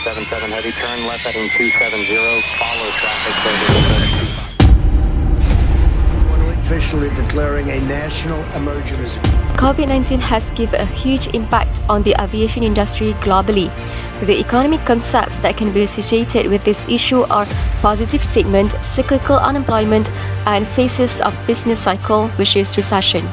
77 heavy turn left heading 270, follow traffic officially declaring a national emergency. COVID-19 has given a huge impact on the aviation industry globally. The economic concepts that can be associated with this issue are positive statement, cyclical unemployment, and phases of business cycle, which is recession.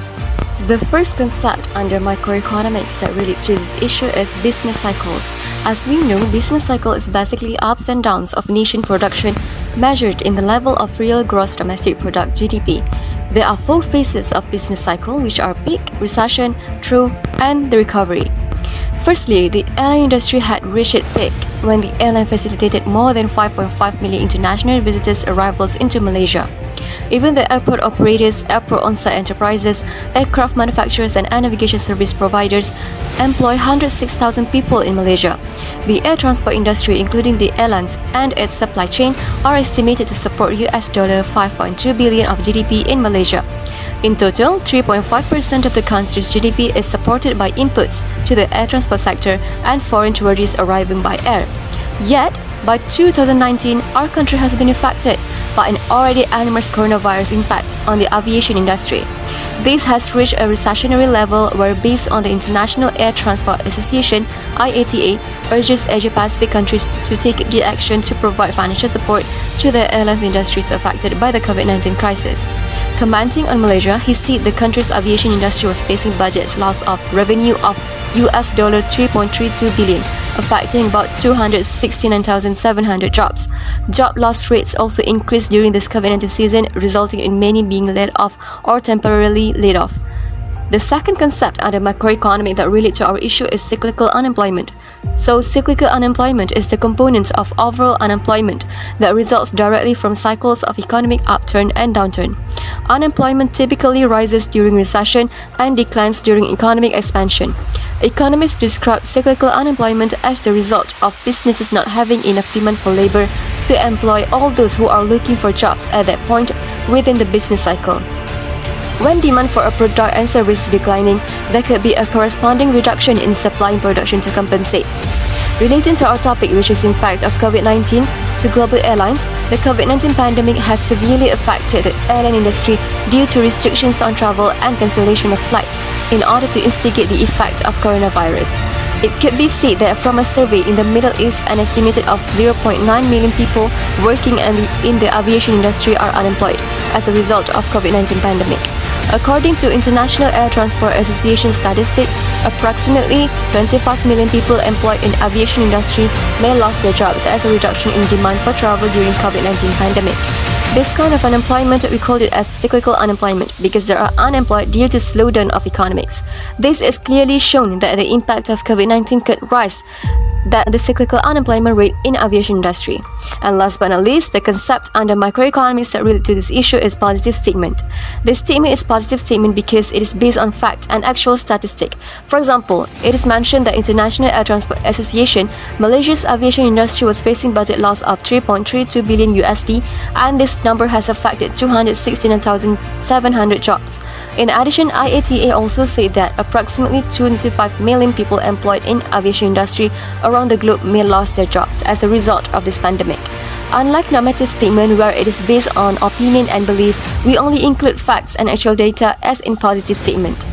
The first concept under microeconomics that relates to this issue is business cycles. As we know, business cycle is basically ups and downs of nation production measured in the level of real gross domestic product (GDP). There are 4 phases of business cycle, which are peak, recession, trough, and the recovery. Firstly, the airline industry had reached its peak when the airline facilitated more than 5.5 million international visitors' arrivals into Malaysia. Even the airport operators, airport on-site enterprises, aircraft manufacturers, and air navigation service providers employ 106,000 people in Malaysia. The air transport industry, including the airlines and its supply chain, are estimated to support $5.2 billion of GDP in Malaysia. In total, 3.5% of the country's GDP is supported by inputs to the air transport sector and foreign tourists arriving by air. Yet, by 2019, our country has been affected by an already enormous coronavirus impact on the aviation industry. This has reached a recessionary level where, based on the International Air Transport Association (IATA), urges Asia-Pacific countries to take the action to provide financial support to the airlines industries affected by the COVID-19 crisis. Commenting on Malaysia, he said the country's aviation industry was facing budget loss of revenue of $3.32 billion, affecting about 269,700 jobs. Job loss rates also increased during this COVID-19 season, resulting in many being laid off or temporarily laid off. The second concept under macroeconomic that relates to our issue is cyclical unemployment. So, cyclical unemployment is the component of overall unemployment that results directly from cycles of economic upturn and downturn. Unemployment typically rises during recession and declines during economic expansion. Economists describe cyclical unemployment as the result of businesses not having enough demand for labor to employ all those who are looking for jobs at that point within the business cycle. When demand for a product and service is declining, there could be a corresponding reduction in supply and production to compensate. Relating to our topic, which is impact of COVID-19 to global airlines, the COVID-19 pandemic has severely affected the airline industry due to restrictions on travel and cancellation of flights in order to instigate the effect of coronavirus. It could be said that from a survey in the Middle East, an estimated of 0.9 million people working in the aviation industry are unemployed as a result of COVID-19 pandemic. According to International Air Transport Association statistics, approximately 25 million people employed in aviation industry may lose their jobs as a reduction in demand for travel during COVID-19 pandemic. This kind of unemployment, we call it as cyclical unemployment because they are unemployed due to slowdown of economics. This is clearly shown that the impact of COVID-19 could rise than the cyclical unemployment rate in aviation industry. And last but not least, the concept under microeconomics that relate to this issue is positive statement. This statement is positive statement because it is based on fact and actual statistic. For example, it is mentioned that International Air Transport Association, Malaysia's aviation industry was facing budget loss of $3.32 billion and this number has affected 269,700 jobs. In addition, IATA also said that approximately 25 million people employed in aviation industry around the globe may lose their jobs as a result of this pandemic. Unlike normative statement where it is based on opinion and belief, we only include facts and actual data as in positive statement.